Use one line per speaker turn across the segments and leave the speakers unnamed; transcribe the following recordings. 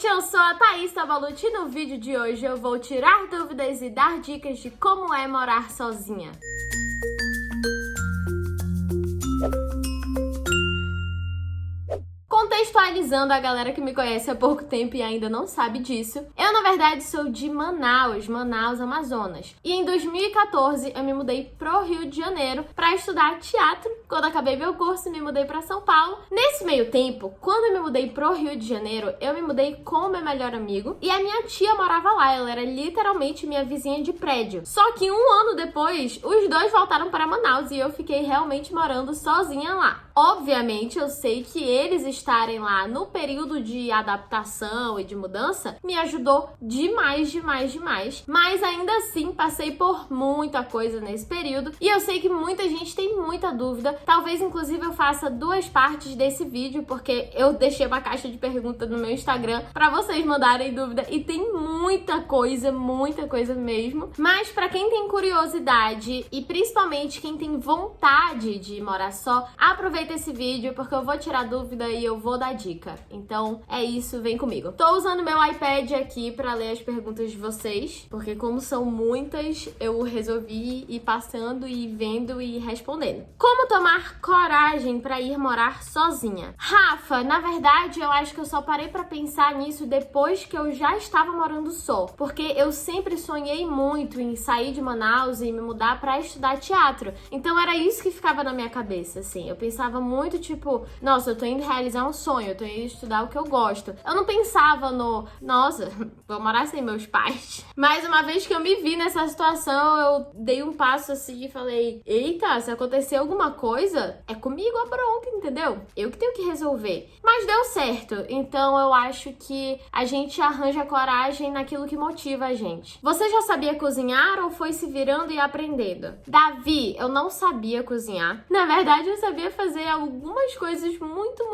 gente, eu sou a Thaís Tavaluti e no vídeo de hoje eu vou tirar dúvidas e dar dicas de como é morar sozinha. Contextualizando a galera que me conhece há pouco tempo e ainda não sabe disso, eu na verdade sou de Manaus, Amazonas. E em 2014 eu me mudei pro Rio de Janeiro para estudar teatro. Quando acabei meu curso, me mudei para São Paulo. Nesse meio tempo, quando eu me mudei pro Rio de Janeiro, eu me mudei com meu melhor amigo e a minha tia morava lá, ela era literalmente minha vizinha de prédio. Só que um ano depois, os dois voltaram para Manaus e eu fiquei realmente morando sozinha lá. Obviamente, eu sei que eles estarem lá no período de adaptação e de mudança me ajudou demais. Mas ainda assim, passei por muita coisa nesse período e eu sei que muita gente tem muita dúvida. Talvez, inclusive, eu faça duas partes desse vídeo, porque eu deixei uma caixa de perguntas no meu Instagram pra vocês mandarem dúvida e tem muita coisa mesmo. Mas pra quem tem curiosidade e principalmente quem tem vontade de morar só, aproveita esse vídeo porque eu vou tirar dúvida e eu vou dar dica. Então é isso, vem comigo. Tô usando meu iPad aqui pra ler as perguntas de vocês, porque como são muitas, eu resolvi ir passando e vendo e respondendo. Como tomar coragem pra ir morar sozinha? Rafa, na verdade eu acho que eu só parei pra pensar nisso depois que eu já estava morando só, porque eu sempre sonhei muito em sair de Manaus e me mudar pra estudar teatro. Então era isso que ficava na minha cabeça, assim. Eu pensava muito, tipo, nossa, eu tô indo realizar um sonho, eu tô indo estudar o que eu gosto. Eu não pensava no, nossa, vou morar sem meus pais. Mas uma vez que eu me vi nessa situação, eu dei um passo assim e falei, eita, se acontecer alguma coisa, é comigo a bronca, entendeu? Eu que tenho que resolver. Mas deu certo, então eu acho que a gente arranja coragem naquilo que motiva a gente. Você já sabia cozinhar ou foi se virando e aprendendo? Davi, eu não sabia cozinhar. Na verdade, eu sabia fazer algumas coisas muito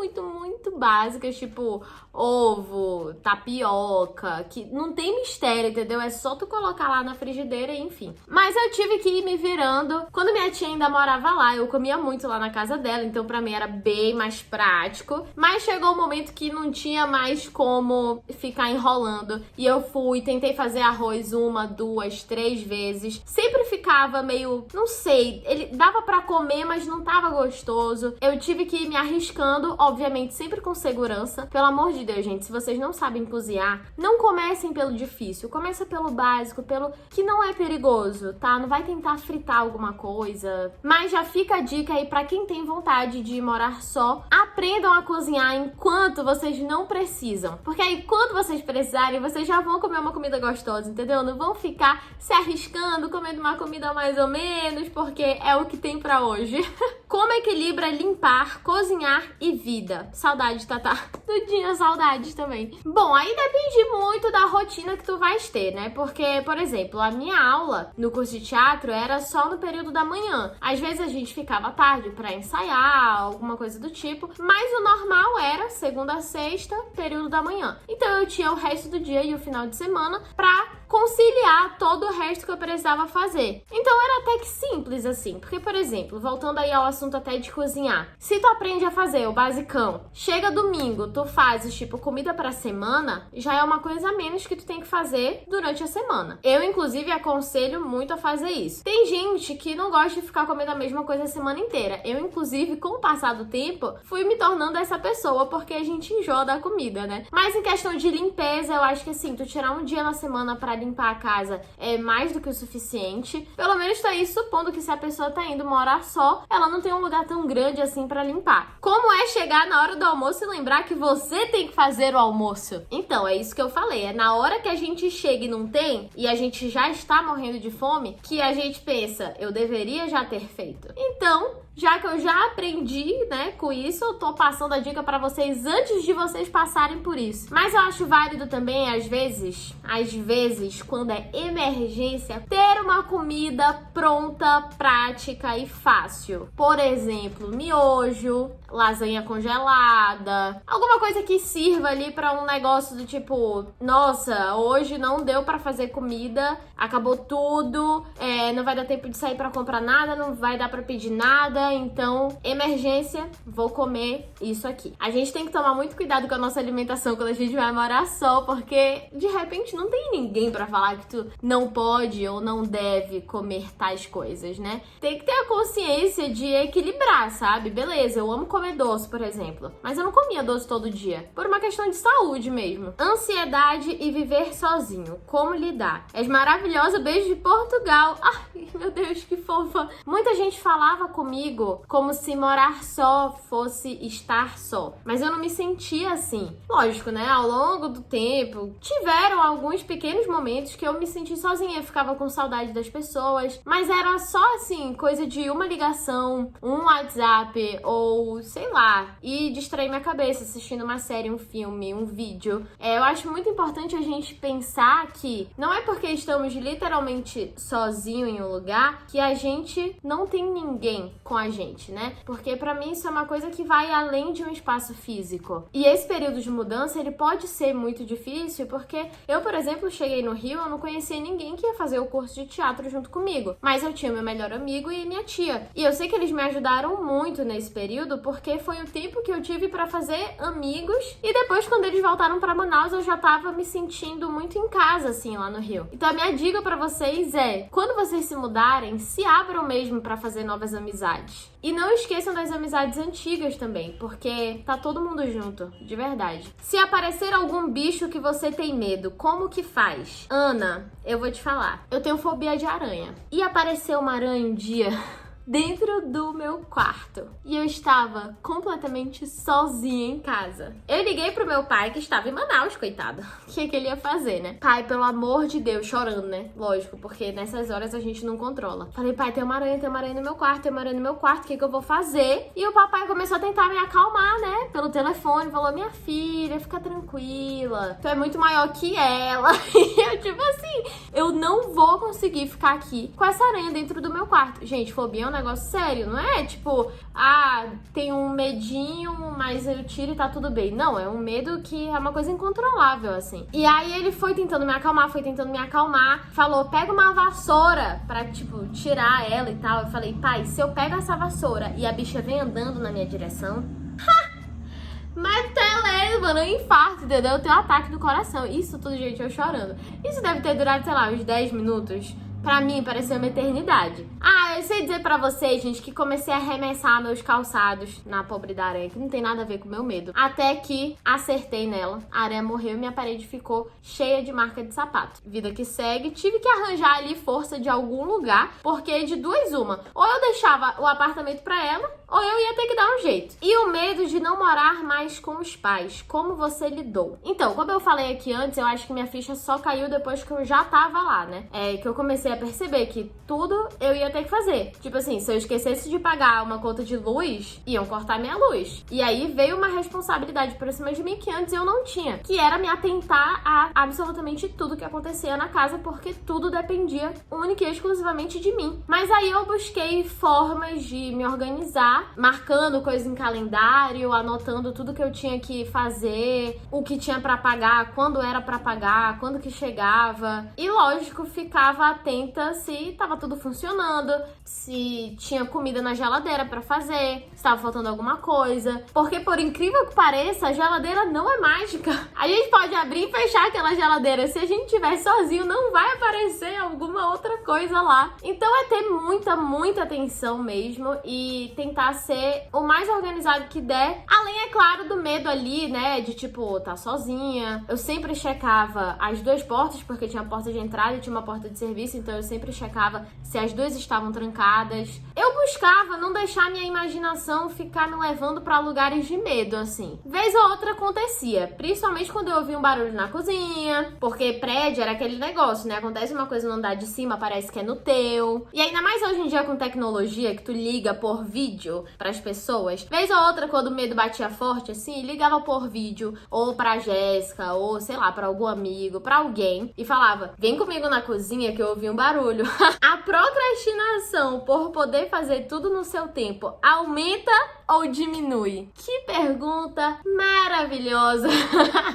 básicas, tipo ovo, tapioca, que não tem mistério, entendeu? É só tu colocar lá na frigideira e enfim. Mas eu tive que ir me virando. Quando minha tia ainda morava lá, eu comia muito lá na casa dela, então pra mim era bem mais prático. Mas chegou um momento que não tinha mais como ficar enrolando. E eu tentei fazer arroz 1, 2, 3 vezes. Sempre ficava meio, não sei, ele dava pra comer, mas não tava gostoso. Eu tive que ir me arriscando, obviamente sempre com segurança. Pelo amor de Deus, gente, se vocês não sabem cozinhar, não comecem pelo difícil. Começa pelo básico, pelo que não é perigoso, tá? Não vai tentar fritar alguma coisa. Mas já fica a dica aí pra quem tem vontade de morar só. Aprendam a cozinhar enquanto vocês não precisam. Porque aí, quando vocês precisarem, vocês já vão comer uma comida gostosa, entendeu? Não vão ficar se arriscando, comendo uma comida mais ou menos, porque é o que tem pra hoje. Como equilibra limpar, cozinhar e vida? Saudade, Tatá. Tudinha saudade também. Bom, aí depende muito da rotina que tu vais ter, né? Porque, por exemplo, a minha aula no curso de teatro era só no período da manhã. Às vezes a gente ficava tarde pra ensaiar, alguma coisa do tipo. Mas o normal era segunda a sexta, período da manhã. Então eu tinha o resto do dia e o final de semana pra conciliar todo o resto que eu precisava fazer. Então era até que simples assim, porque, por exemplo, voltando aí ao assunto até de cozinhar, se tu aprende a fazer o basicão, chega domingo, tu fazes tipo comida pra semana, já é uma coisa a menos que tu tem que fazer durante a semana. Eu, inclusive, aconselho muito a fazer isso. Tem gente que não gosta de ficar comendo a mesma coisa a semana inteira. Eu, inclusive, com o passar do tempo, fui me tornando essa pessoa, porque a gente enjoa da comida, né? Mas em questão de limpeza, eu acho que assim, tu tirar um dia na semana pra limpar a casa é mais do que o suficiente. Pelo menos tá aí supondo que se a pessoa tá indo morar só, ela não tem um lugar tão grande assim pra limpar. Como é chegar na hora do almoço e lembrar que você tem que fazer o almoço? Então, é isso que eu falei. É na hora que a gente chega e não tem, e a gente já está morrendo de fome, que a gente pensa, eu deveria já ter feito. Então, já que eu já aprendi, né, com isso, eu tô passando a dica pra vocês antes de vocês passarem por isso. Mas eu acho válido também, às vezes, quando é emergência, ter uma comida pronta, prática e fácil. Por exemplo, miojo, lasanha congelada, alguma coisa que sirva ali pra um negócio do tipo, nossa, hoje não deu pra fazer comida, acabou tudo, não vai dar tempo de sair pra comprar nada, não vai dar pra pedir nada, nada, então, emergência, vou comer isso aqui. A gente tem que tomar muito cuidado com a nossa alimentação quando a gente vai morar só, porque de repente não tem ninguém pra falar que tu não pode ou não deve comer tais coisas, né? Tem que ter a consciência de equilibrar, sabe? Beleza, eu amo comer doce, por exemplo, mas eu não comia doce todo dia, por uma questão de saúde mesmo. Ansiedade e viver sozinho, como lidar? És maravilhosa, beijo de Portugal. Ai, meu Deus, que fofa. Muita gente falava comigo como se morar só fosse estar só, mas eu não me sentia assim. Lógico, né? Ao longo do tempo, tiveram alguns pequenos momentos que eu me senti sozinha, eu ficava com saudade das pessoas, mas era só assim, coisa de uma ligação, um WhatsApp ou sei lá, e distrair minha cabeça assistindo uma série, um filme, um vídeo. Eu acho muito importante a gente pensar que não é porque estamos literalmente sozinho em um lugar que a gente não tem ninguém com a gente, né? Porque pra mim isso é uma coisa que vai além de um espaço físico. E esse período de mudança, ele pode ser muito difícil, porque eu, por exemplo, cheguei no Rio, eu não conhecia ninguém que ia fazer o curso de teatro junto comigo, mas eu tinha meu melhor amigo e minha tia. E eu sei que eles me ajudaram muito nesse período, porque foi o tempo que eu tive pra fazer amigos, e depois quando eles voltaram pra Manaus, eu já tava me sentindo muito em casa, assim, lá no Rio. Então a minha dica pra vocês é, quando vocês se mudarem, se abram mesmo pra fazer novas amizades. E não esqueçam das amizades antigas também, porque tá todo mundo junto, de verdade. Se aparecer algum bicho que você tem medo, como que faz? Ana, eu vou te falar. Eu tenho fobia de aranha. E apareceu uma aranha um dia dentro do meu quarto. E eu estava completamente sozinha em casa. Eu liguei pro meu pai, que estava em Manaus, coitado. O que ele ia fazer, né? Pai, pelo amor de Deus, chorando, né? Lógico, porque nessas horas a gente não controla. Falei, pai, tem uma aranha no meu quarto, tem uma aranha no meu quarto, o que eu vou fazer? E o papai começou a tentar me acalmar, né? Pelo telefone, falou, minha filha, fica tranquila. Tu é muito maior que ela. E eu, tipo assim, eu não vou conseguir ficar aqui com essa aranha dentro do meu quarto. Gente, fobia é um negócio sério, não é tipo, tem um medinho, mas eu tiro e tá tudo bem. Não, é um medo que é uma coisa incontrolável, assim. E aí ele foi tentando me acalmar, falou, pega uma vassoura pra, tipo, tirar ela e tal. Eu falei, pai, se eu pego essa vassoura e a bicha vem andando na minha direção, mas mano, eu infarto, entendeu? Eu tenho um ataque do coração. Isso tudo, gente, eu chorando. Isso deve ter durado, sei lá, uns 10 minutos. Pra mim, pareceu uma eternidade. Eu sei dizer pra vocês, gente, que comecei a arremessar meus calçados na pobre da aranha, que não tem nada a ver com o meu medo. Até que acertei nela, a aranha morreu e minha parede ficou cheia de marca de sapato. Vida que segue, tive que arranjar ali força de algum lugar, porque de duas uma. Ou eu deixava o apartamento pra ela, ou eu ia ter que dar um jeito. E o medo de não morar mais com os pais, como você lidou? Então, como eu falei aqui antes, eu acho que minha ficha só caiu depois que eu já tava lá, né? Que eu comecei a perceber que tudo eu ia ter que fazer. Tipo assim, se eu esquecesse de pagar uma conta de luz, iam cortar minha luz. E aí veio uma responsabilidade por cima de mim que antes eu não tinha, que era me atentar a absolutamente tudo que acontecia na casa, porque tudo dependia única e exclusivamente de mim. Mas aí eu busquei formas de me organizar, marcando coisas em calendário, anotando tudo que eu tinha que fazer, o que tinha pra pagar, quando era pra pagar, quando que chegava. E lógico, ficava atenta se tava tudo funcionando, se tinha comida na geladeira pra fazer, se tava faltando alguma coisa. Porque por incrível que pareça, a geladeira não é mágica. A gente pode abrir e fechar aquela geladeira. Se a gente estiver sozinho, não vai aparecer alguma outra coisa lá. Então é ter muita atenção mesmo e tentar ser o mais organizado que der. Além, é claro, do medo ali, né, de tipo, tá sozinha. Eu sempre checava as duas portas, porque tinha a porta de entrada e tinha uma porta de serviço, então eu sempre checava se as duas estavam trancadas. Eu buscava não deixar minha imaginação ficar me levando pra lugares de medo, assim. Vez ou outra acontecia, principalmente quando eu ouvia um barulho na cozinha, porque prédio era aquele negócio, né? Acontece uma coisa no andar de cima, parece que é no teu. E ainda mais hoje em dia com tecnologia, que tu liga por vídeo pras pessoas. Vez ou outra, quando o medo batia forte, assim, ligava por vídeo, ou pra Jéssica, ou sei lá, pra algum amigo, pra alguém, e falava, vem comigo na cozinha que eu ouvi um barulho. A procrastinação por poder fazer tudo no seu tempo aumenta ou diminui? Que pergunta maravilhosa!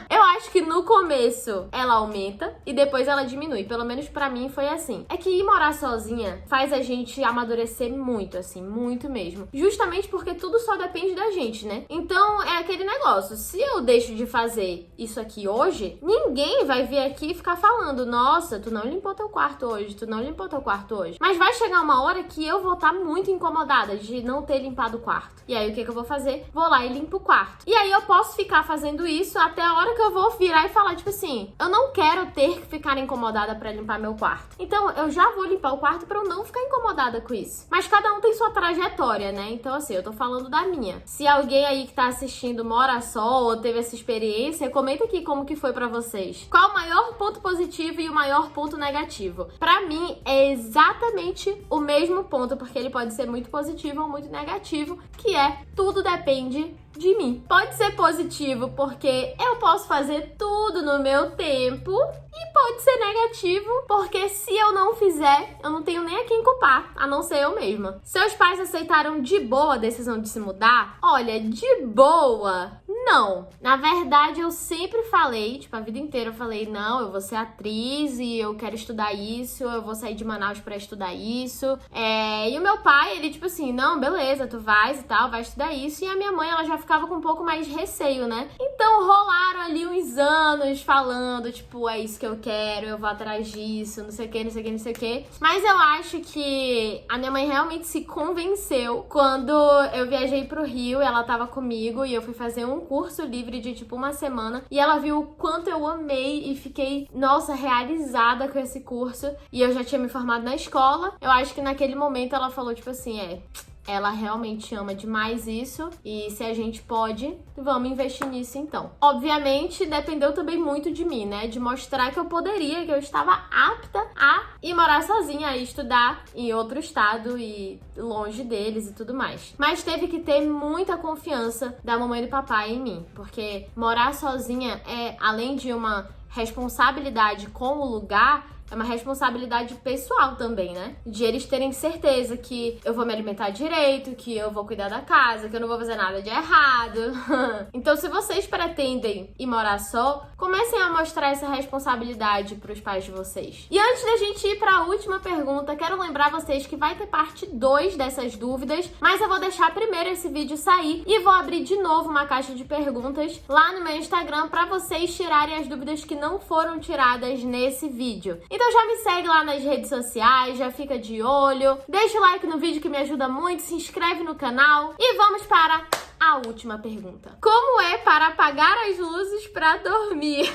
Eu acho que no começo começo ela aumenta e depois ela diminui. Pelo menos pra mim foi assim. É que ir morar sozinha faz a gente amadurecer muito, assim, muito mesmo. Justamente porque tudo só depende da gente, né? Então é aquele negócio. Se eu deixo de fazer isso aqui hoje, ninguém vai vir aqui e ficar falando: nossa, tu não limpou teu quarto hoje, tu não limpou teu quarto hoje. Mas vai chegar uma hora que eu vou estar muito incomodada de não ter limpado o quarto. E aí o que eu vou fazer? Vou lá e limpo o quarto. E aí eu posso ficar fazendo isso até a hora que eu vou virar e falar, tipo assim, eu não quero ter que ficar incomodada pra limpar meu quarto. Então eu já vou limpar o quarto pra eu não ficar incomodada com isso. Mas cada um tem sua trajetória, né? Então assim, eu tô falando da minha. Se alguém aí que tá assistindo mora só ou teve essa experiência, comenta aqui como que foi pra vocês. Qual o maior ponto positivo e o maior ponto negativo? Pra mim é exatamente o mesmo ponto, porque ele pode ser muito positivo ou muito negativo, que é tudo depende de mim. Pode ser positivo porque eu posso fazer tudo no meu tempo, e pode ser negativo porque se eu não fizer, eu não tenho nem a quem culpar, a não ser eu mesma. Seus pais aceitaram de boa a decisão de se mudar? Olha, de boa, não. Na verdade, eu sempre falei, tipo, a vida inteira eu falei, não, eu vou ser atriz e eu quero estudar isso, eu vou sair de Manaus pra estudar isso. E o meu pai, ele tipo assim, não, beleza, tu vais e tal, vai estudar isso. E a minha mãe, ela já ficava com um pouco mais de receio, né? Então rolaram ali uns anos falando, tipo, é isso que eu quero, eu vou atrás disso, não sei o que, não sei o que, não sei o que. Mas eu acho que a minha mãe realmente se convenceu quando eu viajei pro Rio, ela tava comigo e eu fui fazer um curso livre de tipo uma semana e ela viu o quanto eu amei e fiquei, nossa, realizada com esse curso. E eu já tinha me formado na escola. Eu acho que naquele momento ela falou tipo assim, ela realmente ama demais isso e se a gente pode, vamos investir nisso então. Obviamente, dependeu também muito de mim, né? De mostrar que eu poderia, que eu estava apta a ir morar sozinha, a estudar em outro estado e longe deles e tudo mais. Mas teve que ter muita confiança da mamãe e do papai em mim, porque morar sozinha é, além de uma responsabilidade com o lugar, é uma responsabilidade pessoal também, né? De eles terem certeza que eu vou me alimentar direito, que eu vou cuidar da casa, que eu não vou fazer nada de errado. Então, se vocês pretendem ir morar só, comecem a mostrar essa responsabilidade pros pais de vocês. E antes da gente ir pra última pergunta, quero lembrar vocês que vai ter parte 2 dessas dúvidas, mas eu vou deixar primeiro esse vídeo sair e vou abrir de novo uma caixa de perguntas lá no meu Instagram pra vocês tirarem as dúvidas que não foram tiradas nesse vídeo. Então já me segue lá nas redes sociais, já fica de olho, deixa o like no vídeo que me ajuda muito, se inscreve no canal e vamos para a última pergunta. Como é para apagar as luzes para dormir?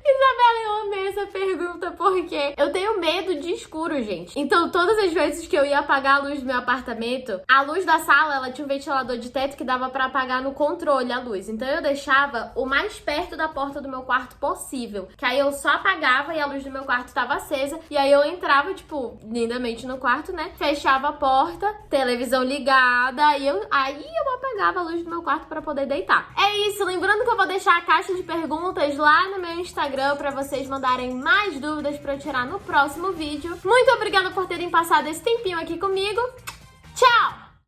Isabela, eu amei essa pergunta porque eu tenho medo de escuro, gente. Então, todas as vezes que eu ia apagar a luz do meu apartamento, a luz da sala, ela tinha um ventilador de teto que dava pra apagar no controle a luz. Então, eu deixava o mais perto da porta do meu quarto possível. Que aí eu só apagava e a luz do meu quarto estava acesa. E aí eu entrava, tipo, lindamente no quarto, né? Fechava a porta, televisão ligada. Aí eu apagava a luz do meu quarto pra poder deitar. É isso, lembrando que eu vou deixar a caixa de perguntas lá no meu Instagram para vocês mandarem mais dúvidas para eu tirar no próximo vídeo. Muito obrigada por terem passado esse tempinho aqui comigo